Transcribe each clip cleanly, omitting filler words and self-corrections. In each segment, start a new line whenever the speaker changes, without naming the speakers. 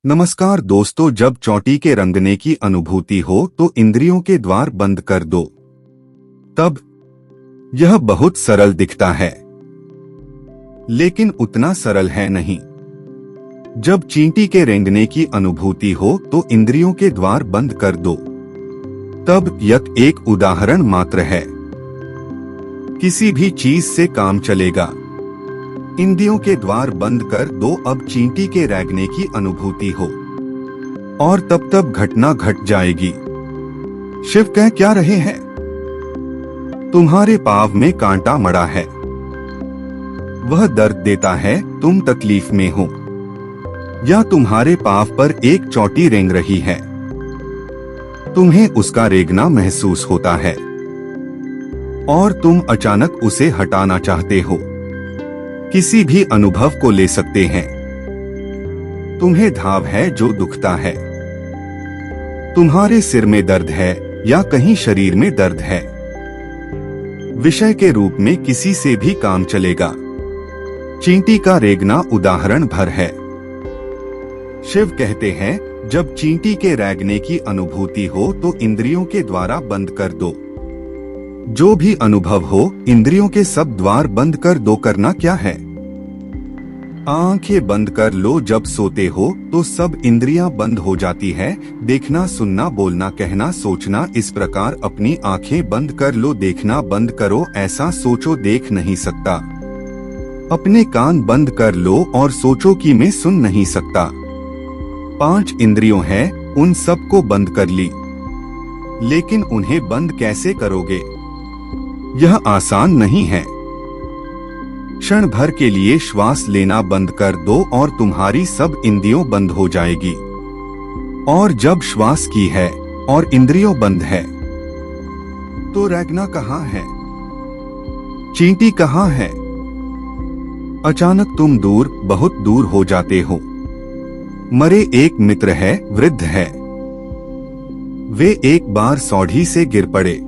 नमस्कार दोस्तों, जब चोटी के रंगने की अनुभूति हो तो इंद्रियों के द्वार बंद कर दो। तब यह बहुत सरल दिखता है, लेकिन उतना सरल है नहीं। जब चींटी के रेंगने की अनुभूति हो तो इंद्रियों के द्वार बंद कर दो। तब यह एक उदाहरण मात्र है। किसी भी चीज से काम चलेगा। इंद्रियों के द्वार बंद कर दो। अब चींटी के रेंगने की अनुभूति हो और तब घटना घट जाएगी। शिव कह क्या रहे हैं? तुम्हारे पांव में कांटा मड़ा है, वह दर्द देता है, तुम तकलीफ में हो। या तुम्हारे पांव पर एक चोटी रेंग रही है, तुम्हें उसका रेंगना महसूस होता है और तुम अचानक उसे हटाना चाहते हो। किसी भी अनुभव को ले सकते हैं। तुम्हें घाव है जो दुखता है, तुम्हारे सिर में दर्द है या कहीं शरीर में दर्द है। विषय के रूप में किसी से भी काम चलेगा। चींटी का रेंगना उदाहरण भर है। शिव कहते हैं, जब चींटी के रेंगने की अनुभूति हो तो इंद्रियों के द्वारा बंद कर दो। जो भी अनुभव हो, इंद्रियों के सब द्वार बंद कर दो। करना क्या है? आंखें बंद कर लो। जब सोते हो तो सब इंद्रियां बंद हो जाती है। देखना, सुनना, बोलना, कहना, सोचना, इस प्रकार अपनी आंखें बंद कर लो। देखना बंद करो, ऐसा सोचो देख नहीं सकता। अपने कान बंद कर लो और सोचो कि मैं सुन नहीं सकता। 5 इंद्रियों हैं, उन सबको बंद कर ली, लेकिन उन्हें बंद कैसे करोगे? यह आसान नहीं है। क्षण भर के लिए श्वास लेना बंद कर दो और तुम्हारी सब इंद्रियों बंद हो जाएगी। और जब श्वास की है और इंद्रियों बंद है तो रेंगना कहाँ है? चींटी कहाँ है? अचानक तुम दूर, बहुत दूर हो जाते हो। मरे एक मित्र है, वृद्ध है। वे एक बार सौढ़ी से गिर पड़े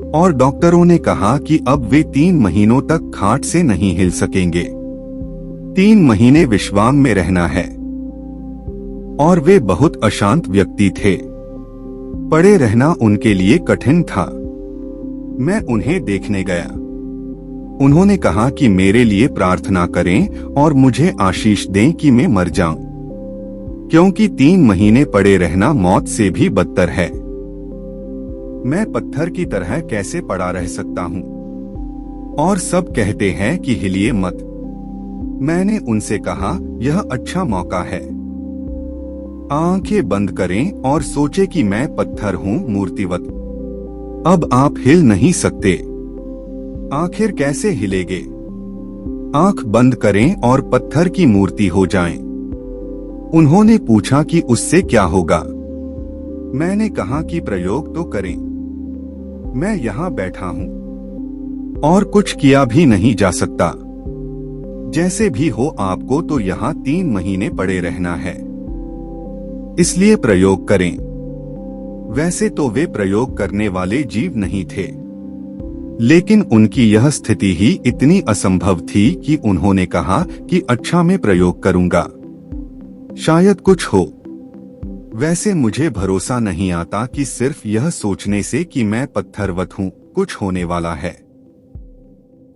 और डॉक्टरों ने कहा कि अब वे 3 महीनों तक खाट से नहीं हिल सकेंगे। 3 महीने विश्राम में रहना है। और वे बहुत अशांत व्यक्ति थे। पड़े रहना उनके लिए कठिन था। मैं उन्हें देखने गया। उन्होंने कहा कि मेरे लिए प्रार्थना करें और मुझे आशीष दें कि मैं मर जाऊं, क्योंकि 3 महीने पड़े रहना मौत से भी बदतर है। मैं पत्थर की तरह कैसे पड़ा रह सकता हूँ? और सब कहते हैं कि हिलिए मत। मैंने उनसे कहा, यह अच्छा मौका है। आंखें बंद करें और सोचे कि मैं पत्थर हूँ, मूर्तिवत। अब आप हिल नहीं सकते। आखिर कैसे हिलेंगे? आंख बंद करें और पत्थर की मूर्ति हो जाएं। उन्होंने पूछा कि उससे क्या होगा? मैंने कहा कि प्रयोग तो करें। मैं यहाँ बैठा हूँ और कुछ किया भी नहीं जा सकता। जैसे भी हो, आपको तो यहाँ 3 महीने पड़े रहना है, इसलिए प्रयोग करें। वैसे तो वे प्रयोग करने वाले जीव नहीं थे, लेकिन उनकी यह स्थिति ही इतनी असंभव थी कि उन्होंने कहा कि अच्छा, मैं प्रयोग करूंगा, शायद कुछ हो। वैसे मुझे भरोसा नहीं आता कि सिर्फ यह सोचने से कि मैं पत्थरवत हूँ कुछ होने वाला है,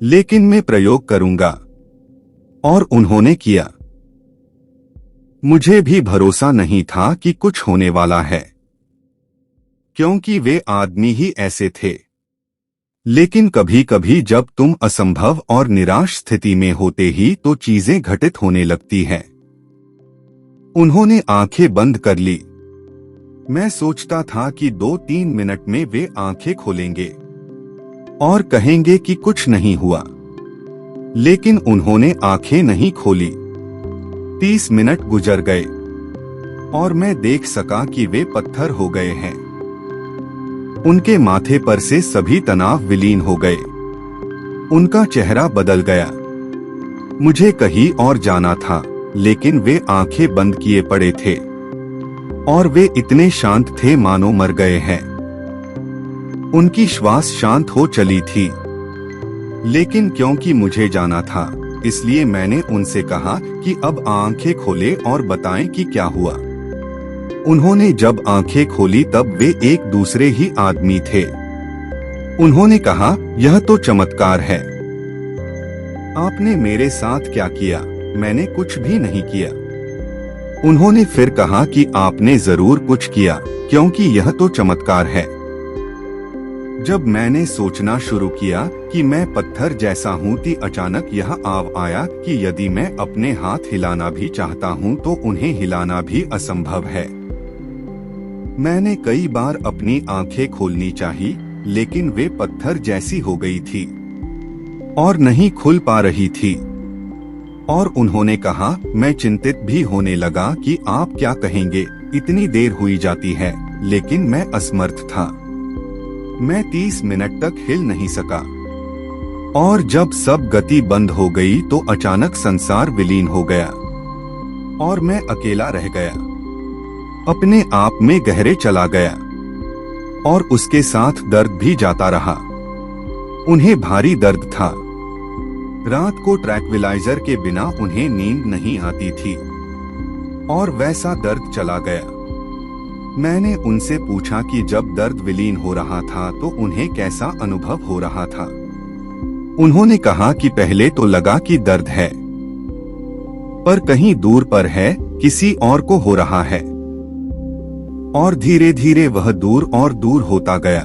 लेकिन मैं प्रयोग करूंगा। और उन्होंने किया। मुझे भी भरोसा नहीं था कि कुछ होने वाला है, क्योंकि वे आदमी ही ऐसे थे। लेकिन कभी कभी जब तुम असंभव और निराश स्थिति में होते ही तो चीजें घटित होने लगती हैं। उन्होंने आंखें बंद कर ली। मैं सोचता था कि 2-3 मिनट में वे आंखें खोलेंगे और कहेंगे कि कुछ नहीं हुआ, लेकिन उन्होंने आंखें नहीं खोली। 30 मिनट गुजर गए और मैं देख सका कि वे पत्थर हो गए हैं। उनके माथे पर से सभी तनाव विलीन हो गए। उनका चेहरा बदल गया। मुझे कहीं और जाना था, लेकिन वे आंखें बंद किए पड़े थे और वे इतने शांत थे मानो मर गए हैं। उनकी श्वास शांत हो चली थी, लेकिन क्योंकि मुझे जाना था, इसलिए मैंने उनसे कहा कि अब आंखें खोले और बताएं कि क्या हुआ। उन्होंने जब आंखें खोली तब वे एक दूसरे ही आदमी थे। उन्होंने कहा, यह तो चमत्कार है। आपने मेरे साथ क्या किया? मैंने कुछ भी नहीं किया। उन्होंने फिर कहा कि आपने जरूर कुछ किया, क्योंकि यह तो चमत्कार है। जब मैंने सोचना शुरू किया कि मैं पत्थर जैसा हूँ तो अचानक यह आव आया कि यदि मैं अपने हाथ हिलाना भी चाहता हूँ तो उन्हें हिलाना भी असंभव है। मैंने कई बार अपनी आंखें खोलनी चाहिए, लेकिन वे पत्थर जैसी हो गई थी और नहीं खुल पा रही थी। और उन्होंने कहा, मैं चिंतित भी होने लगा कि आप क्या कहेंगे, इतनी देर हुई जाती है, लेकिन मैं असमर्थ था। मैं 30 मिनट तक हिल नहीं सका। और जब सब गति बंद हो गई तो अचानक संसार विलीन हो गया और मैं अकेला रह गया, अपने आप में गहरे चला गया। और उसके साथ दर्द भी जाता रहा। उन्हें भारी दर्द था। रात को ट्रैंक्विलाइजर के बिना उन्हें नींद नहीं आती थी और वैसा दर्द चला गया। मैंने उनसे पूछा कि जब दर्द विलीन हो रहा था तो उन्हें कैसा अनुभव हो रहा था। उन्होंने कहा कि पहले तो लगा कि दर्द है, पर कहीं दूर पर है, किसी और को हो रहा है। और धीरे धीरे वह दूर और दूर होता गया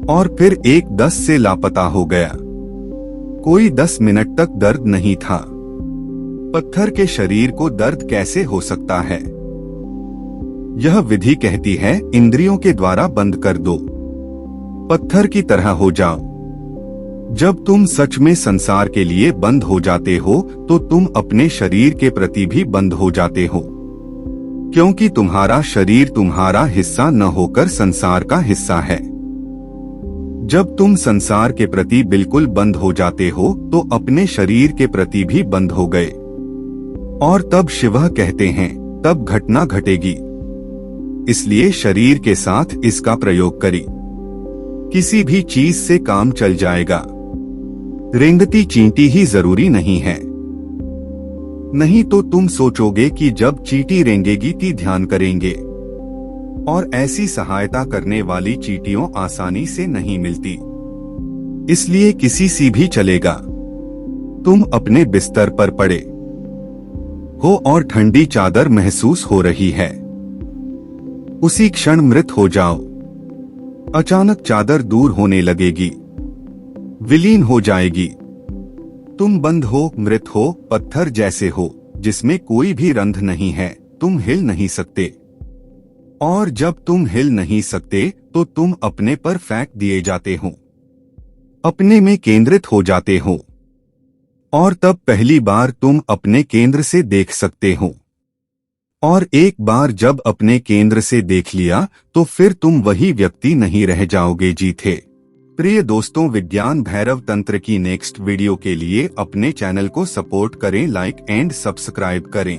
और फिर 10 से लापता हो गया। कोई 10 मिनट तक दर्द नहीं था। पत्थर के शरीर को दर्द कैसे हो सकता है? यह विधि कहती है, इंद्रियों के द्वारा बंद कर दो, पत्थर की तरह हो जाओ। जब तुम सच में संसार के लिए बंद हो जाते हो तो तुम अपने शरीर के प्रति भी बंद हो जाते हो, क्योंकि तुम्हारा शरीर तुम्हारा हिस्सा न होकर संसार का हिस्सा है। जब तुम संसार के प्रति बिल्कुल बंद हो जाते हो तो अपने शरीर के प्रति भी बंद हो गए। और तब शिव कहते हैं, तब घटना घटेगी। इसलिए शरीर के साथ इसका प्रयोग करें। किसी भी चीज से काम चल जाएगा। रेंगती चींटी ही जरूरी नहीं है। नहीं तो तुम सोचोगे कि जब चींटी रेंगेगी ती ध्यान करेंगे, और ऐसी सहायता करने वाली चींटियों आसानी से नहीं मिलती। इसलिए किसी से भी चलेगा। तुम अपने बिस्तर पर पड़े हो और ठंडी चादर महसूस हो रही है, उसी क्षण मृत हो जाओ। अचानक चादर दूर होने लगेगी, विलीन हो जाएगी। तुम बंद हो, मृत हो, पत्थर जैसे हो, जिसमें कोई भी रंध्र नहीं है। तुम हिल नहीं सकते। और जब तुम हिल नहीं सकते तो तुम अपने पर फेंक दिए जाते हो, अपने में केंद्रित हो जाते हो। और तब पहली बार तुम अपने केंद्र से देख सकते हो। और एक बार जब अपने केंद्र से देख लिया तो फिर तुम वही व्यक्ति नहीं रह जाओगे जी थे। प्रिय दोस्तों, विज्ञान भैरव तंत्र की नेक्स्ट वीडियो के लिए अपने चैनल को सपोर्ट करें, लाइक एंड सब्सक्राइब करें।